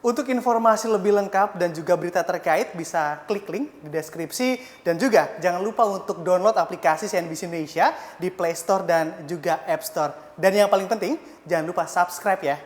Untuk informasi lebih lengkap dan juga berita terkait bisa klik link di deskripsi dan juga jangan lupa untuk download aplikasi CNBC Indonesia di Play Store dan juga App Store. Dan yang paling penting jangan lupa subscribe ya.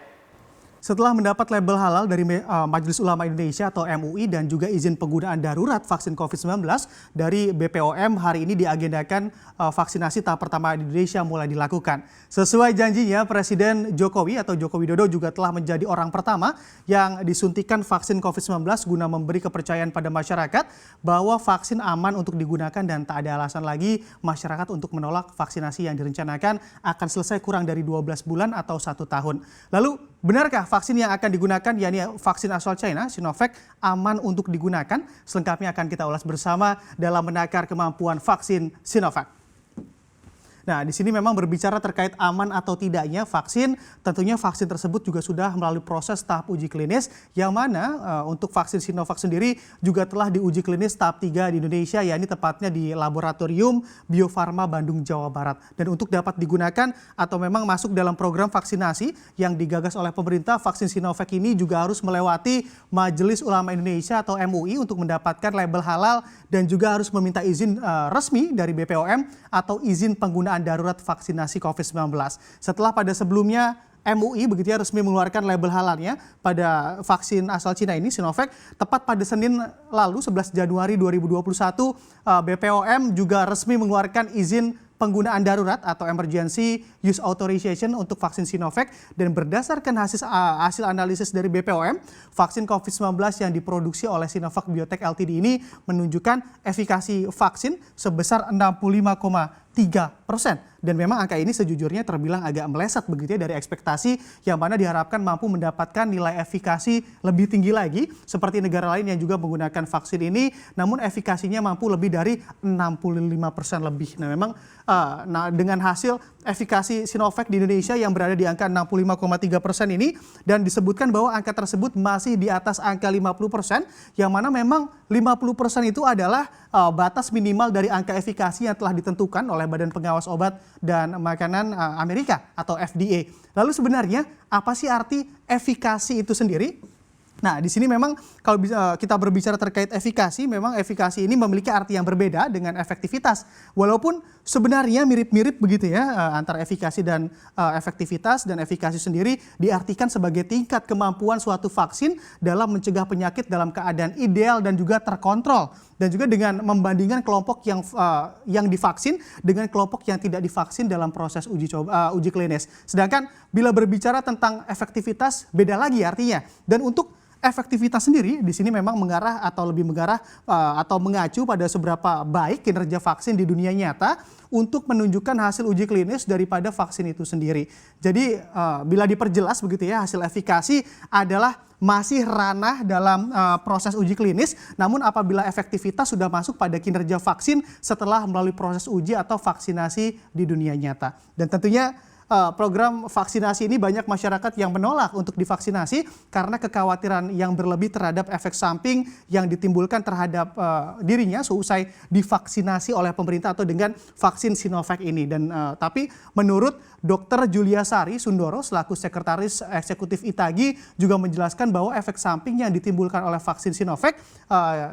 Setelah mendapat label halal dari Majelis Ulama Indonesia atau MUI dan juga izin penggunaan darurat vaksin COVID-19 dari BPOM, hari ini diagendakan vaksinasi tahap pertama di Indonesia mulai dilakukan. Sesuai janjinya, Presiden Jokowi atau Joko Widodo juga telah menjadi orang pertama yang disuntikan vaksin COVID-19 guna memberi kepercayaan pada masyarakat bahwa vaksin aman untuk digunakan dan tak ada alasan lagi masyarakat untuk menolak vaksinasi yang direncanakan akan selesai kurang dari 12 bulan atau 1 tahun. Lalu, benarkah vaksin yang akan digunakan, yakni vaksin asal China, Sinovac, aman untuk digunakan? Selengkapnya akan kita ulas bersama dalam menakar kemampuan vaksin Sinovac. Nah, di sini memang berbicara terkait aman atau tidaknya vaksin. Tentunya vaksin tersebut juga sudah melalui proses tahap uji klinis, yang mana untuk vaksin Sinovac sendiri juga telah diuji klinis tahap 3 di Indonesia, yakni tepatnya di Laboratorium Bio Farma Bandung, Jawa Barat. Dan untuk dapat digunakan atau memang masuk dalam program vaksinasi yang digagas oleh pemerintah, vaksin Sinovac ini juga harus melewati Majelis Ulama Indonesia atau MUI untuk mendapatkan label halal dan juga harus meminta izin resmi dari BPOM atau izin penggunaan darurat vaksinasi COVID-19. Setelah pada sebelumnya MUI begitu ya resmi mengeluarkan label halalnya pada vaksin asal Cina ini, Sinovac, tepat pada Senin lalu 11 Januari 2021, BPOM juga resmi mengeluarkan izin penggunaan darurat atau emergency use authorization untuk vaksin Sinovac, dan berdasarkan hasil analisis dari BPOM, vaksin COVID-19 yang diproduksi oleh Sinovac Biotech Ltd ini menunjukkan efikasi vaksin sebesar 65,3%. Dan memang angka ini sejujurnya terbilang agak meleset begitu ya dari ekspektasi, yang mana diharapkan mampu mendapatkan nilai efikasi lebih tinggi lagi seperti negara lain yang juga menggunakan vaksin ini, namun efikasinya mampu lebih dari 65% lebih. Nah, memang dengan hasil efikasi Sinovac di Indonesia yang berada di angka 65,3% ini, dan disebutkan bahwa angka tersebut masih di atas angka 50%, yang mana memang 50% itu adalah batas minimal dari angka efikasi yang telah ditentukan oleh Badan Pengawas Obat dan Makanan Amerika atau FDA. Lalu sebenarnya apa sih arti efikasi itu sendiri? Nah, di sini memang kalau kita berbicara terkait efikasi, memang efikasi ini memiliki arti yang berbeda dengan efektivitas. Walaupun sebenarnya mirip-mirip begitu ya antara efikasi dan efektivitas, dan efikasi sendiri diartikan sebagai tingkat kemampuan suatu vaksin dalam mencegah penyakit dalam keadaan ideal dan juga terkontrol. Dan juga dengan membandingkan kelompok yang divaksin dengan kelompok yang tidak divaksin dalam proses uji klinis. Sedangkan bila berbicara tentang efektivitas, beda lagi artinya. Dan untuk efektivitas sendiri di sini memang mengarah atau lebih mengarah atau mengacu pada seberapa baik kinerja vaksin di dunia nyata untuk menunjukkan hasil uji klinis daripada vaksin itu sendiri. Jadi bila diperjelas begitu ya, hasil efikasi adalah masih ranah dalam proses uji klinis, namun apabila efektivitas sudah masuk pada kinerja vaksin setelah melalui proses uji atau vaksinasi di dunia nyata. Dan tentunya program vaksinasi ini banyak masyarakat yang menolak untuk divaksinasi karena kekhawatiran yang berlebih terhadap efek samping yang ditimbulkan terhadap dirinya seusai divaksinasi oleh pemerintah atau dengan vaksin Sinovac ini. Dan tapi menurut Dr. Julia Sari Sundoro selaku Sekretaris Eksekutif ITAGI juga menjelaskan bahwa efek samping yang ditimbulkan oleh vaksin Sinovac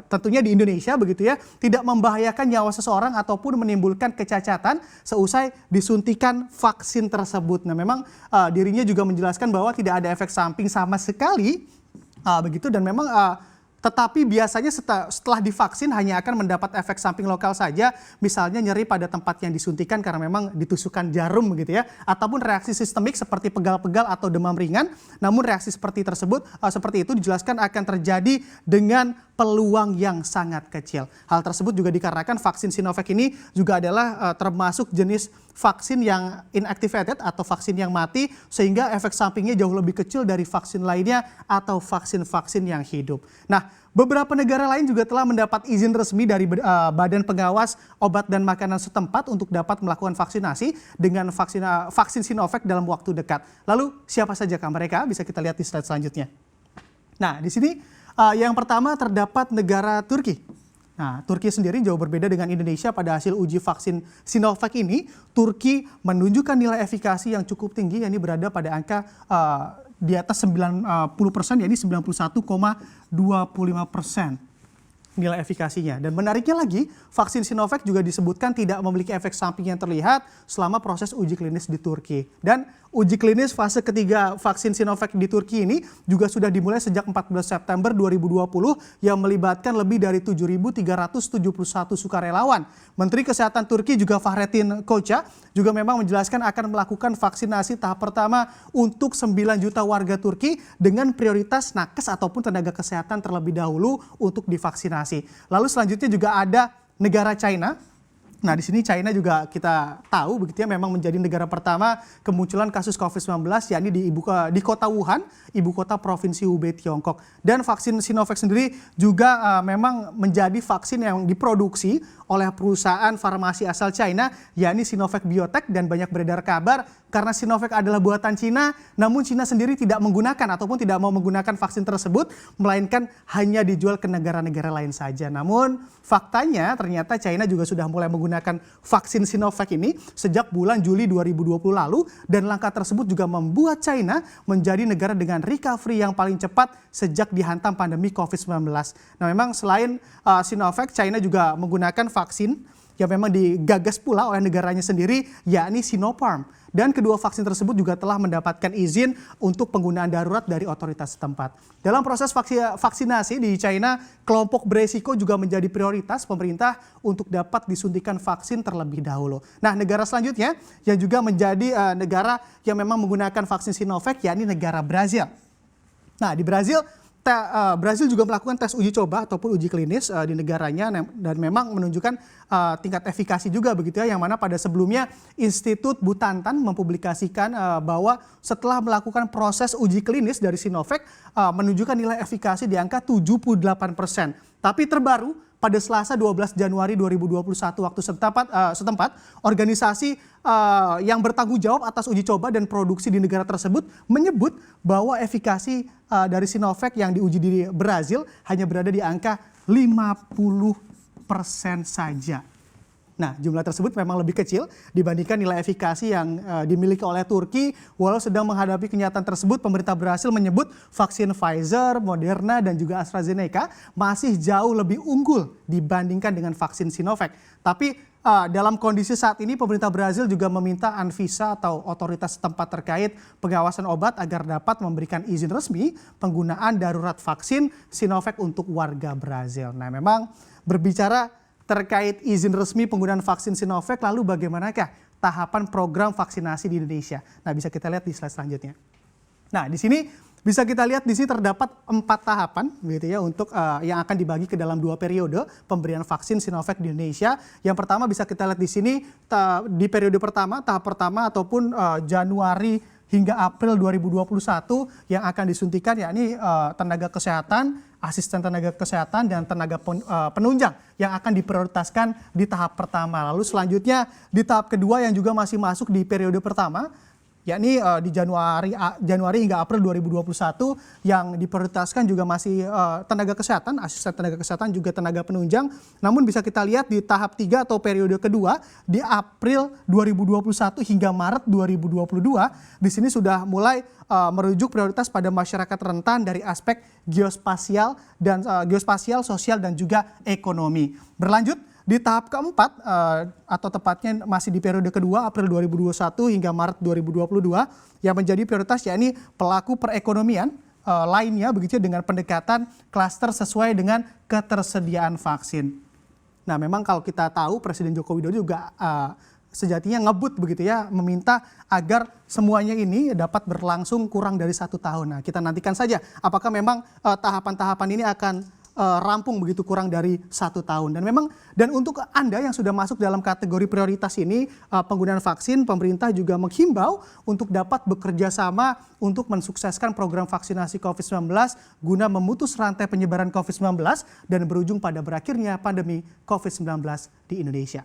tentunya di Indonesia begitu ya, tidak membahayakan nyawa seseorang ataupun menimbulkan kecacatan seusai disuntikan vaksin tersebut. Nah, memang dirinya juga menjelaskan bahwa tidak ada efek samping sama sekali begitu, dan memang tetapi biasanya setelah divaksin hanya akan mendapat efek samping lokal saja, misalnya nyeri pada tempat yang disuntikan karena memang ditusukkan jarum begitu ya, ataupun reaksi sistemik seperti pegal-pegal atau demam ringan. Namun reaksi seperti itu dijelaskan akan terjadi dengan peluang yang sangat kecil. Hal tersebut juga dikarenakan vaksin Sinovac ini juga adalah termasuk jenis vaksin yang inactivated atau vaksin yang mati, sehingga efek sampingnya jauh lebih kecil dari vaksin lainnya atau vaksin-vaksin yang hidup. Nah, beberapa negara lain juga telah mendapat izin resmi dari Badan Pengawas Obat dan Makanan setempat untuk dapat melakukan vaksinasi dengan vaksin Sinovac dalam waktu dekat. Lalu siapa saja mereka? Bisa kita lihat di slide selanjutnya. Nah, di sini yang pertama terdapat negara Turki. Nah, Turki sendiri jauh berbeda dengan Indonesia pada hasil uji vaksin Sinovac ini. Turki menunjukkan nilai efikasi yang cukup tinggi, yakni berada pada angka di atas 90%, yakni 91,25% nilai efikasinya. Dan menariknya lagi, vaksin Sinovac juga disebutkan tidak memiliki efek samping yang terlihat selama proses uji klinis di Turki. Dan uji klinis fase ketiga vaksin Sinovac di Turki ini juga sudah dimulai sejak 14 September 2020 yang melibatkan lebih dari 7.371 sukarelawan. Menteri Kesehatan Turki juga Fahrettin Koca juga memang menjelaskan akan melakukan vaksinasi tahap pertama untuk 9 juta warga Turki dengan prioritas nakes ataupun tenaga kesehatan terlebih dahulu untuk divaksinasi. Lalu selanjutnya juga ada negara China. Nah, di sini China juga kita tahu begitu ya, memang menjadi negara pertama kemunculan kasus COVID-19, yakni di kota Wuhan, ibu kota provinsi Hubei, Tiongkok. Dan vaksin Sinovac sendiri juga memang menjadi vaksin yang diproduksi oleh perusahaan farmasi asal China, yakni Sinovac Biotech, dan banyak beredar kabar karena Sinovac adalah buatan Cina, namun Cina sendiri tidak menggunakan ataupun tidak mau menggunakan vaksin tersebut, melainkan hanya dijual ke negara-negara lain saja. Namun faktanya ternyata China juga sudah mulai menggunakan vaksin Sinovac ini sejak bulan Juli 2020 lalu, dan langkah tersebut juga membuat China menjadi negara dengan recovery yang paling cepat sejak dihantam pandemi COVID-19. Nah, memang selain Sinovac, China juga menggunakan vaksin yang memang digagas pula oleh negaranya sendiri, yakni Sinopharm. Dan kedua vaksin tersebut juga telah mendapatkan izin untuk penggunaan darurat dari otoritas setempat. Dalam proses vaksinasi di China, kelompok beresiko juga menjadi prioritas pemerintah untuk dapat disuntikan vaksin terlebih dahulu. Nah, negara selanjutnya yang juga menjadi negara yang memang menggunakan vaksin Sinovac, yakni negara Brazil. Nah, di Brazil juga melakukan tes uji coba ataupun uji klinis di negaranya, dan memang menunjukkan tingkat efikasi juga begitu ya, yang mana pada sebelumnya Institut Butantan mempublikasikan bahwa setelah melakukan proses uji klinis dari Sinovac menunjukkan nilai efikasi di angka 78%. Tapi terbaru pada Selasa 12 Januari 2021 waktu setempat, organisasi yang bertanggung jawab atas uji coba dan produksi di negara tersebut menyebut bahwa efikasi dari Sinovac yang diuji di Brazil hanya berada di angka 50% saja. Nah, jumlah tersebut memang lebih kecil dibandingkan nilai efikasi yang dimiliki oleh Turki. Walau sedang menghadapi kenyataan tersebut, pemerintah berhasil menyebut vaksin Pfizer, Moderna, dan juga AstraZeneca masih jauh lebih unggul dibandingkan dengan vaksin Sinovac. Tapi dalam kondisi saat ini, pemerintah Brazil juga meminta Anvisa atau otoritas setempat terkait pengawasan obat agar dapat memberikan izin resmi penggunaan darurat vaksin Sinovac untuk warga Brazil. Nah, memang berbicara terkait izin resmi penggunaan vaksin Sinovac, lalu bagaimanakah tahapan program vaksinasi di Indonesia? Nah, bisa kita lihat di slide selanjutnya. Nah, di sini bisa kita lihat di sini terdapat 4 tahapan gitu ya untuk yang akan dibagi ke dalam 2 periode pemberian vaksin Sinovac di Indonesia. Yang pertama bisa kita lihat di sini di periode pertama, tahap pertama ataupun Januari hingga April 2021 yang akan disuntikan, yakni tenaga kesehatan, asisten tenaga kesehatan, dan tenaga penunjang yang akan diprioritaskan di tahap pertama. Lalu selanjutnya di tahap kedua yang juga masih masuk di periode pertama, yakni di Januari hingga April 2021 yang diprioritaskan juga masih tenaga kesehatan, asisten tenaga kesehatan, juga tenaga penunjang. Namun bisa kita lihat di tahap 3 atau periode kedua di April 2021 hingga Maret 2022, di sini sudah mulai merujuk prioritas pada masyarakat rentan dari aspek geospasial, sosial, dan juga ekonomi. Berlanjut di tahap keempat, atau tepatnya masih di periode kedua, April 2021 hingga Maret 2022, yang menjadi prioritas yakni pelaku perekonomian lainnya begitu dengan pendekatan klaster sesuai dengan ketersediaan vaksin. Nah, memang kalau kita tahu Presiden Joko Widodo juga sejatinya ngebut begitu ya, meminta agar semuanya ini dapat berlangsung kurang dari 1 tahun. Nah, kita nantikan saja apakah memang tahapan-tahapan ini akan rampung begitu kurang dari 1 tahun. Dan untuk Anda yang sudah masuk dalam kategori prioritas ini penggunaan vaksin, pemerintah juga menghimbau untuk dapat bekerja sama untuk mensukseskan program vaksinasi COVID-19 guna memutus rantai penyebaran COVID-19 dan berujung pada berakhirnya pandemi COVID-19 di Indonesia.